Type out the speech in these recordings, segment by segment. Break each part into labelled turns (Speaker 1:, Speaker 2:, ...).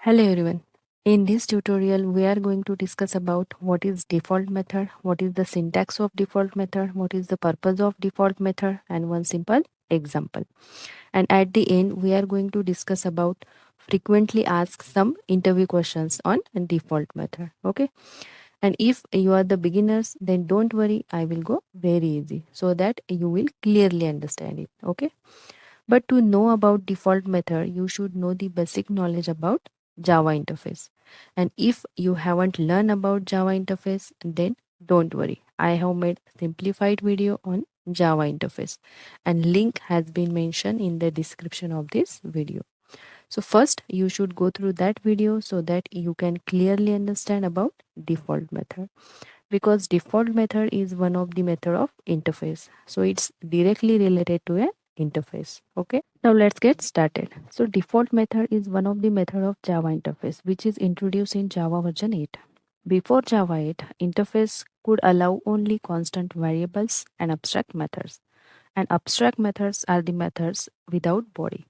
Speaker 1: Hello everyone. In this tutorial, we are going to discuss about what is default method, what is the syntax of default method, what is the purpose of default method, and one simple example. And at the end, we are going to discuss about frequently asked some interview questions on default method. Okay. And if you are the beginners, then don't worry, I will go very easy so that you will clearly understand it. Okay. But to know about default method, you should know the basic knowledge about Java interface. And if you haven't learned about Java interface, then don't worry. I have made simplified video on Java interface and link has been mentioned in the description of this video. So first you should go through that video so that you can clearly understand about default method, because default method is one of the method of interface, so it's directly related to an interface. Okay, now let's get started. So default method is one of the method of Java interface which is introduced in Java version 8. Before Java 8, interface could allow only constant variables and abstract methods, and abstract methods are the methods without body.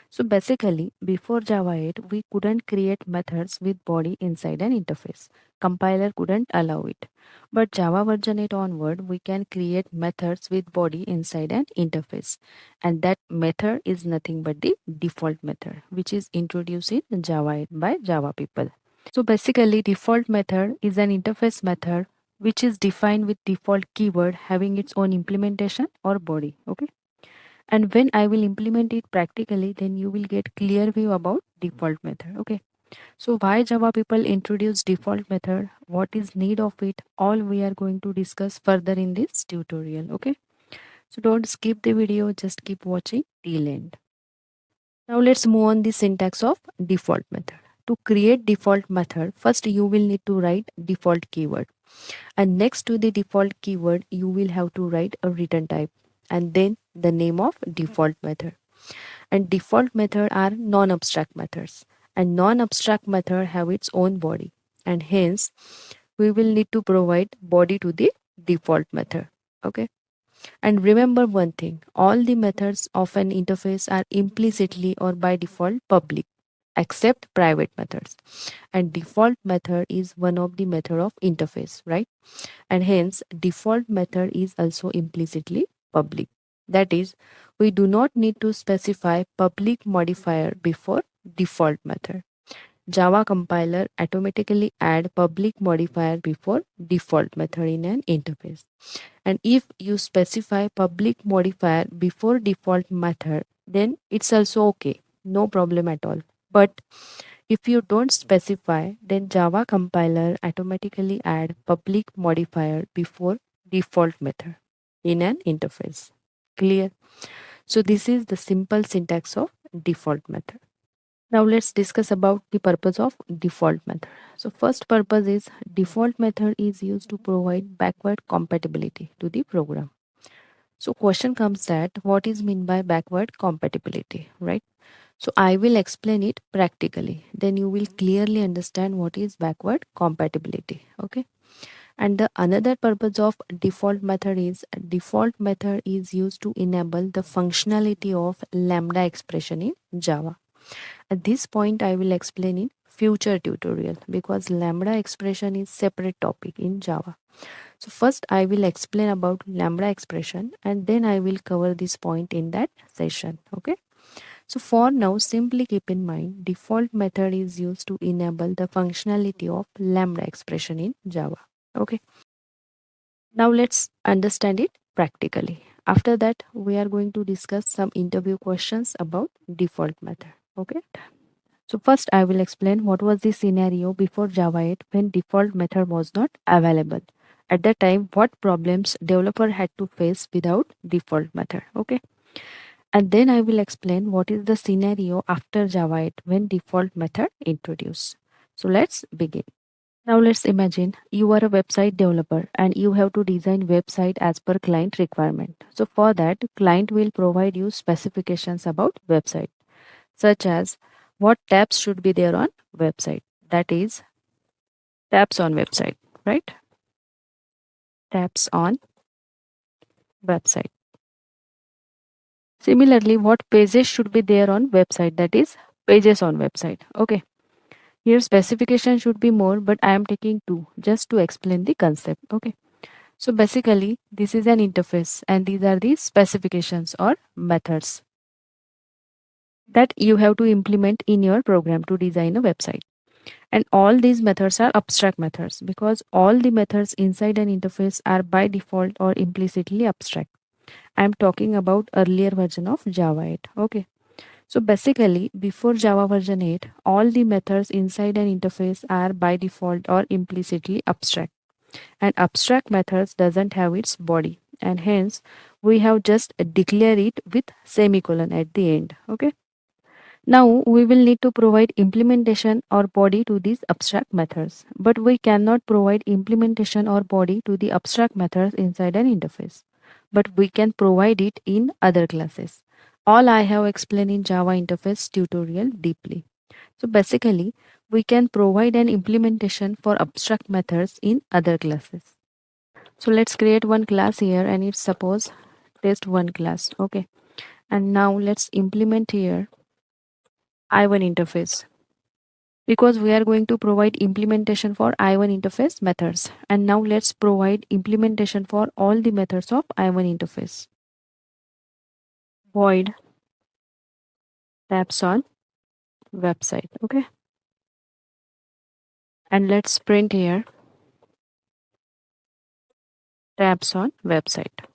Speaker 1: So basically, before Java 8, we couldn't create methods with body inside an interface. Compiler couldn't allow it. But Java version 8 onward, we can create methods with body inside an interface. And that method is nothing but the default method, which is introduced in Java 8 by Java people. So basically, default method is an interface method which is defined with default keyword having its own implementation or body. Okay. And when I will implement it practically, then you will get clear view about default method. Okay, so why Java people introduce default method, what is need of it, all we are going to discuss further in this tutorial. Okay, so don't skip the video, just keep watching till end. Now let's move on the syntax of default method. To create default method, first you will need to write default keyword, and next to the default keyword you will have to write a return type and then the name of default method. And default method are non-abstract methods, and non-abstract method have its own body, and hence we will need to provide body to the default method. Okay, and remember one thing, all the methods of an interface are implicitly or by default public except private methods, and default method is one of the method of interface, right? And hence default method is also implicitly public. That is, we do not need to specify public modifier before default method. Java compiler automatically add public modifier before default method in an interface. And if you specify public modifier before default method, then it's also okay, no problem at all. But if you don't specify, then Java compiler automatically add public modifier before default method in an interface. Clear? So this is the simple syntax of default method. Now let's discuss about the purpose of default method. So first purpose is default method is used to provide backward compatibility to the program. So question comes that what is mean by backward compatibility, right? So I will explain it practically. Then you will clearly understand what is backward compatibility. Okay. And the another purpose of default method is used to enable the functionality of lambda expression in Java. At this point I will explain in future tutorial because lambda expression is separate topic in Java. So first I will explain about lambda expression and then I will cover this point in that session. Okay. So for now, simply keep in mind default method is used to enable the functionality of lambda expression in Java. Okay. Now let's understand it practically. After that, we are going to discuss some interview questions about default method. Okay. So first I will explain what was the scenario before Java 8 when default method was not available. At that time, what problems developer had to face without default method. Okay. And then I will explain what is the scenario after Java 8 when default method introduced. So let's begin. Now let's imagine you are a website developer and you have to design website as per client requirement. So for that, client will provide you specifications about website, such as what tabs should be there on website. That is tabs on website, right? Tabs on website. Similarly, what pages should be there on website, that is pages on website. Okay. Here specification should be more, but I am taking 2 just to explain the concept. Okay. So basically this is an interface and these are the specifications or methods that you have to implement in your program to design a website. And all these methods are abstract methods because all the methods inside an interface are by default or implicitly abstract. I am talking about earlier version of Java 8. Okay. So basically, before Java version 8, all the methods inside an interface are by default or implicitly abstract. And abstract methods doesn't have its body. And hence, we have just declare it with semicolon at the end. Okay. Now we will need to provide implementation or body to these abstract methods, but we cannot provide implementation or body to the abstract methods inside an interface, but we can provide it in other classes. All I have explained in Java interface tutorial deeply. So basically, we can provide an implementation for abstract methods in other classes. So let's create one class here and it's suppose test1 class. Okay. And now let's implement here I1 interface because we are going to provide implementation for I1 interface methods. And now let's provide implementation for all the methods of I1 interface. Void tabs on website. Okay. And let's print here tabs on website.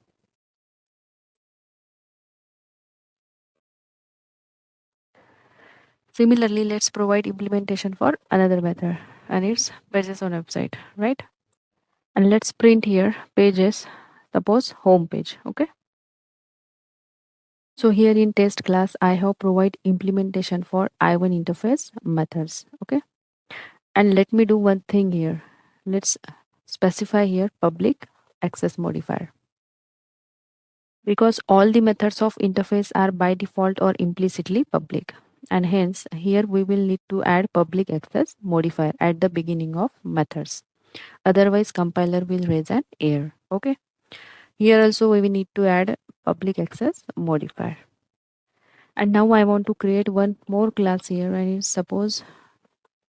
Speaker 1: Similarly, let's provide implementation for another method and it's pages on website, right? And let's print here pages, suppose home page. Okay. So here in test class, I have provide implementation for I1 interface methods. Okay. And let me do one thing here. Let's specify here public access modifier. Because all the methods of interface are by default or implicitly public. And hence here we will need to add public access modifier at the beginning of methods. Otherwise compiler will raise an error. Okay. Here also we will need to add public access modifier. And now I want to create one more class here and it's suppose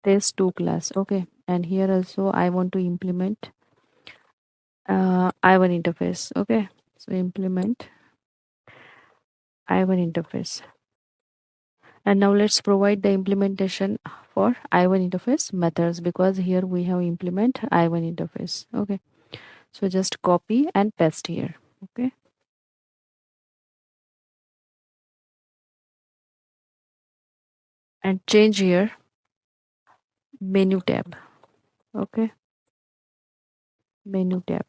Speaker 1: test2 class. Okay. And here also I want to implement I1 interface. Okay. So implement I1 interface. And now let's provide the implementation for I1 interface methods because here we have implement I1 interface. Okay. So just copy and paste here. Okay. And change here menu tab. Okay. Menu tab.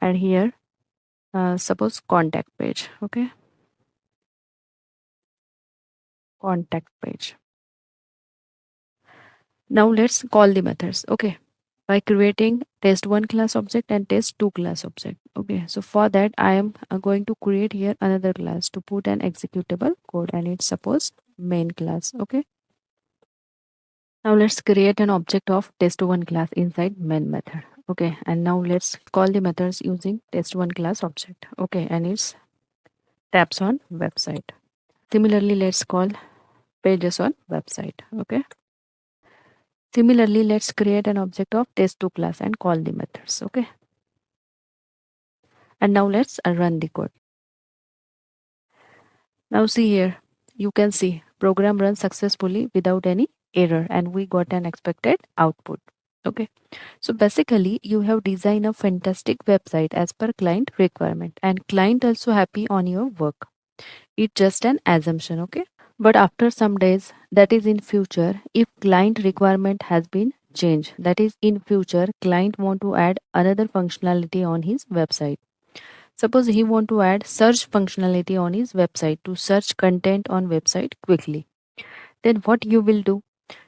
Speaker 1: And here suppose contact page. Okay. Contact page. Now let's call the methods. Okay. By creating test1 class object and test2 class object. Okay. So for that I am going to create here another class to put an executable code and it's suppose main class. Okay. Now let's create an object of test1 class inside main method. Okay. And now let's call the methods using test1 class object. Okay. And it's tabs on website. Similarly, let's call pages on website. Okay. Similarly, let's create an object of test2 class and call the methods. Okay. And now let's run the code. Now see here, you can see program runs successfully without any error and we got an expected output. Okay. So basically you have designed a fantastic website as per client requirement and client also happy on your work. It's just an assumption. Okay. But after some days, that is in future, if client requirement has been changed, that is in future client want to add another functionality on his website. Suppose he want to add search functionality on his website to search content on website quickly. Then what you will do?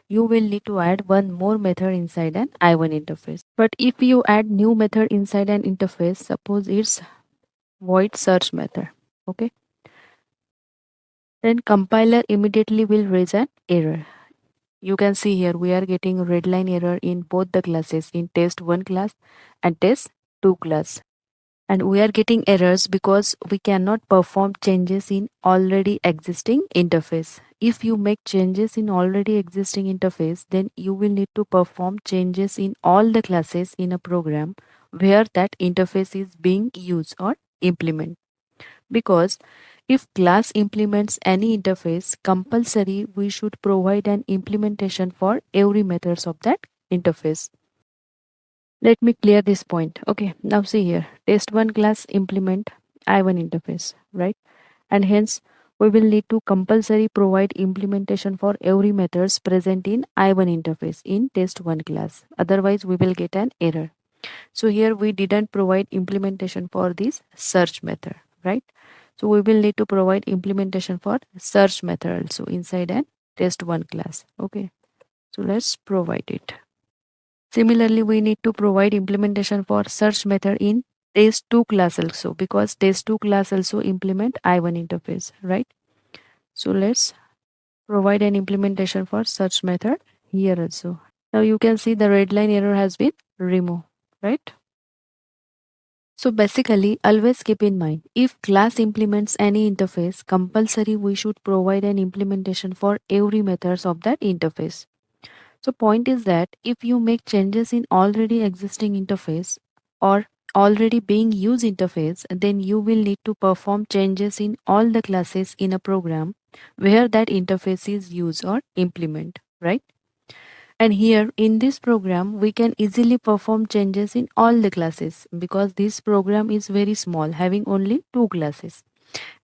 Speaker 1: You will need to add one more method inside an I1 interface. But if you add new method inside an interface, suppose it's void search method. Okay. Then compiler immediately will raise an error. You can see here we are getting red line error in both the classes in test1 class and test2 class. And we are getting errors because we cannot perform changes in already existing interface. if you make changes in already existing interface, then you will need to perform changes in all the classes in a program where that interface is being used or implemented. Because if class implements any interface, compulsory we should provide an implementation for every methods of that interface. Let me clear this point. Okay, now see here. Test1 class implement I1 interface, right? And hence we will need to compulsory provide implementation for every methods present in I1 interface in test1 class. Otherwise we will get an error. So here we didn't provide implementation for this search method, right? So we will need to provide implementation for search method also inside an test1 class. Okay, so let's provide it. Similarly, we need to provide implementation for search method in test2 class also, because test2 class also implement I1 interface, right? So let's provide an implementation for search method here also. Now you can see the red line error has been removed, right? So basically, always keep in mind, if class implements any interface, compulsory we should provide an implementation for every methods of that interface. So point is that if you make changes in already existing interface or already being used interface, then you will need to perform changes in all the classes in a program where that interface is used or implement, right? And here in this program, we can easily perform changes in all the classes because this program is very small, having only two classes,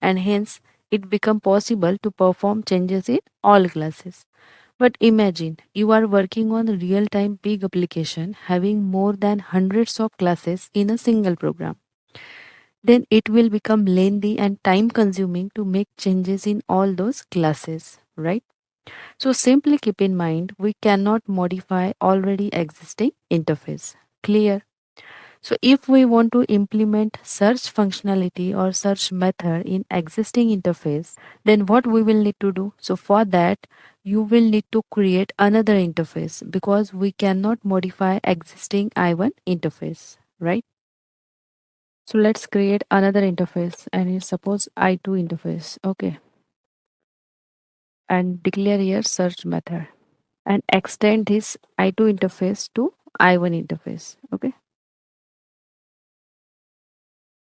Speaker 1: and hence it become possible to perform changes in all classes. But imagine you are working on a real-time big application having more than hundreds of classes in a single program. Then it will become lengthy and time consuming to make changes in all those classes, right? So simply keep in mind we cannot modify already existing interface. Clear? So if we want to implement search functionality or search method in existing interface, then what we will need to do? So for that, you will need to create another interface because we cannot modify existing I1 interface, right? So let's create another interface and it's suppose I2 interface. Okay. And declare here search method and extend this I2 interface to I1 interface. Okay.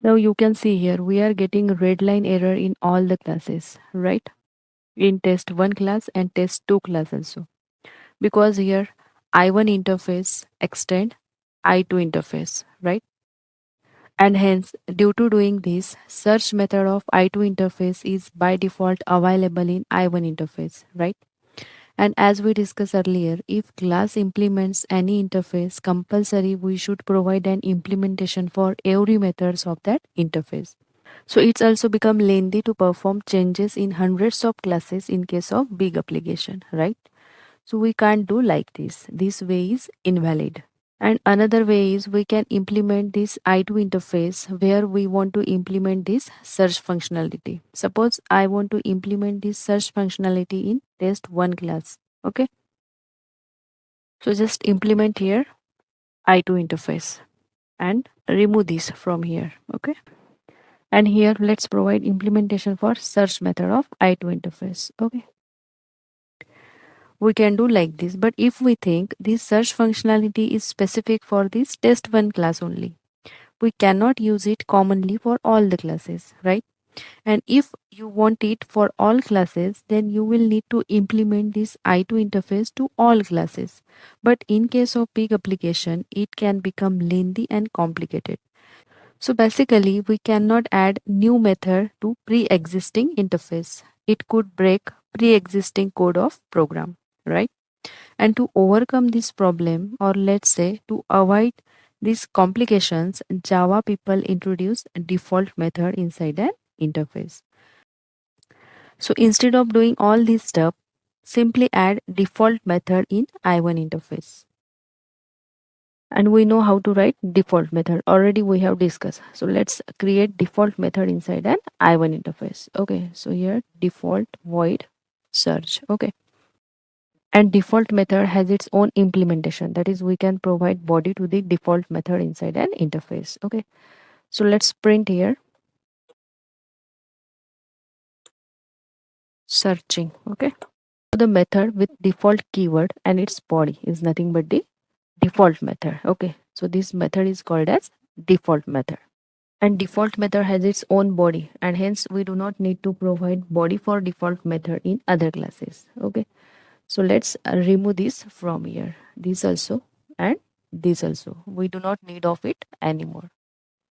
Speaker 1: Now you can see here we are getting red line error in all the classes, right? In test 1 class and test 2 class also. Because here I1 interface extend I2 interface, right? And hence due to doing this, search method of I2 interface is by default available in I1 interface, right? And as we discussed earlier, if class implements any interface, compulsory we should provide an implementation for every methods of that interface. So it's also become lengthy to perform changes in hundreds of classes in case of big application, right? So we can't do like this. This way is invalid. And another way is we can implement this I2 interface where we want to implement this search functionality. Suppose I want to implement this search functionality in test 1 class. Okay. So just implement here I2 interface and remove this from here. Okay. And here let's provide implementation for search method of I2 interface. Okay. We can do like this, but if we think this search functionality is specific for this test 1 class only, we cannot use it commonly for all the classes, right? And if you want it for all classes, then you will need to implement this I2 interface to all classes. But in case of big application, it can become lengthy and complicated. So basically, we cannot add new method to pre-existing interface. It could break pre-existing code of program, right? And to overcome this problem, or let's say to avoid these complications, Java people introduce a default method inside an interface. So instead of doing all this stuff, simply add default method in I1 interface. And we know how to write default method. Already we have discussed. So let's create default method inside an I1 interface. Okay, so here default void search. Okay. And default method has its own implementation. That is, we can provide body to the default method inside an interface. Okay. So let's print here searching. Okay. So the method with default keyword and its body is nothing but the default method. Okay. So this method is called as default method. And default method has its own body, and hence we do not need to provide body for default method in other classes. Okay. So let's remove this from here. This also and this also. We do not need of it anymore.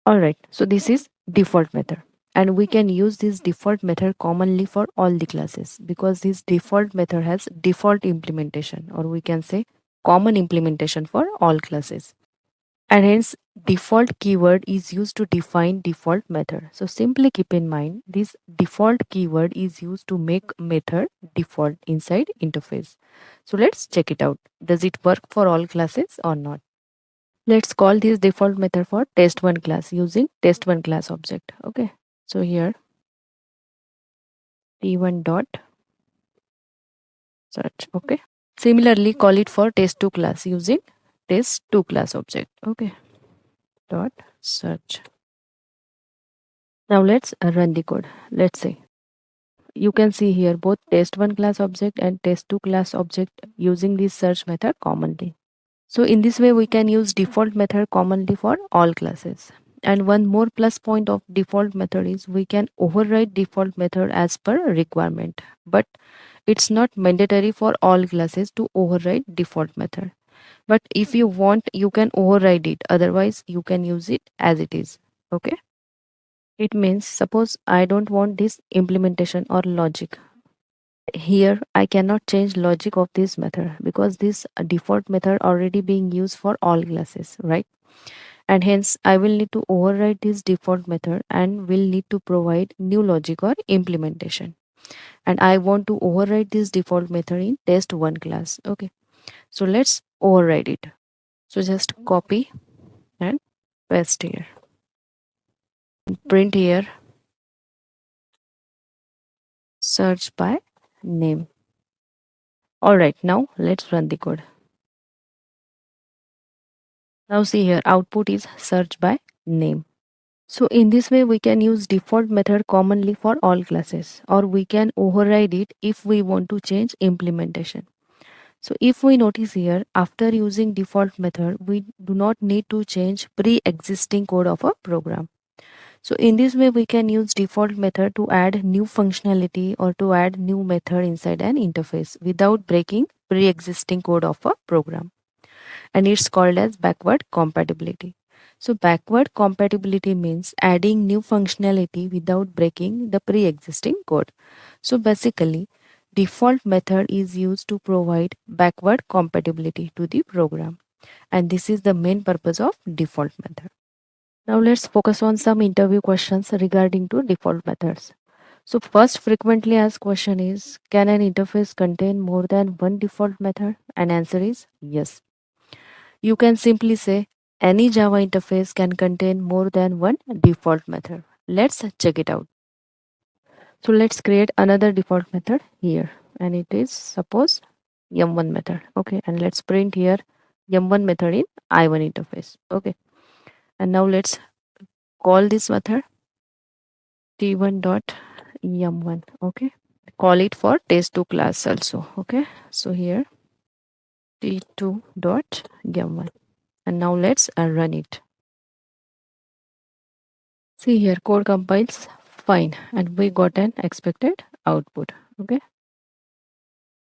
Speaker 1: Alright, so this is default method, and we can use this default method commonly for all the classes because this default method has default implementation, or we can say common implementation for all classes. And hence default keyword is used to define default method. So simply keep in mind this default keyword is used to make method default inside interface. So let's check it out. Does it work for all classes or not? Let's call this default method for test1 class using test1 class object. Okay. So here t1 dot search. Okay. Similarly, call it for test2 class using test2 class object. Okay. Dot search. Now let's run the code. Let's see. You can see here both test1 class object and test2 class object using this search method commonly. So in this way, we can use default method commonly for all classes. And one more plus point of default method is we can override default method as per requirement. But it's not mandatory for all classes to override default method. But if you want, you can override it. Otherwise, you can use it as it is. Okay. It means suppose I don't want this implementation or logic. Here I cannot change logic of this method because this default method already being used for all classes, right? And hence I will need to override this default method and will need to provide new logic or implementation. And I want to override this default method in test1 class. Okay. So let's override it. So just copy and paste here. Print here search by name. Alright, now let's run the code. Now see here output is search by name. So in this way we can use default method commonly for all classes, or we can override it if we want to change implementation. So if we notice here after using default method we do not need to change pre-existing code of a program. So in this way we can use default method to add new functionality or to add new method inside an interface without breaking pre-existing code of a program. And it's called as backward compatibility. So backward compatibility means adding new functionality without breaking the pre-existing code. So basically default method is used to provide backward compatibility to the program, and this is the main purpose of default method. Now let's focus on some interview questions regarding to default methods. So first frequently asked question is, can an interface contain more than one default method? And answer is yes. You can simply say any Java interface can contain more than one default method. Let's check it out. So let's create another default method here, and it is suppose m1 method. Okay, and let's print here m1 method in i1 interface. Okay, and now let's call this method t1 dot m1. Okay, call it for test2 class also. Okay, so here t2 dot m1, and now let's run it. See here code compiles fine and we got an expected output. Okay,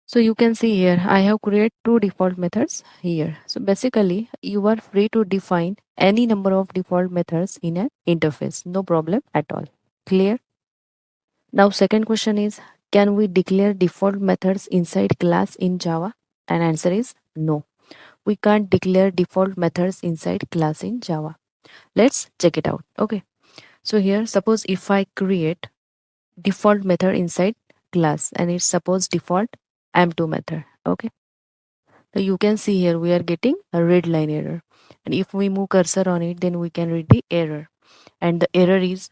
Speaker 1: so you can see here I have created two default methods here. So basically you are free to define any number of default methods in an interface, no problem at all. Clear? Now second question is, can we declare default methods inside class in Java? And answer is no. We can't declare default methods inside class in Java. Let's check it out. Okay, so here suppose if I create default method inside class and it's suppose default m2 method. Okay, so you can see here we are getting a red line error, and if we move cursor on it then we can read the error, and the error is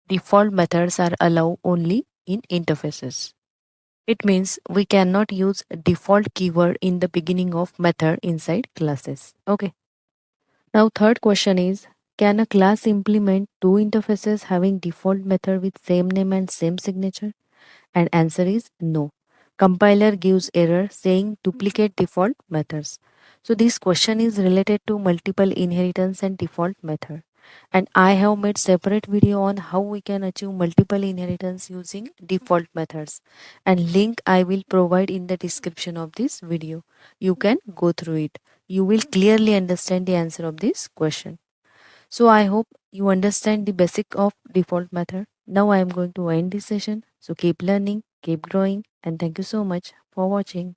Speaker 1: default methods are allowed only in interfaces. It means we cannot use default keyword in the beginning of method inside classes. Okay, now third question is, can a class implement two interfaces having default method with same name and same signature? And answer is no. Compiler gives error saying duplicate default methods. So this question is related to multiple inheritance and default method. And I have made separate video on how we can achieve multiple inheritance using default methods. And link I will provide in the description of this video. You can go through it. You will clearly understand the answer of this question. So I hope you understand the basic of default method. Now I am going to end this session. So keep learning, keep growing, and thank you so much for watching.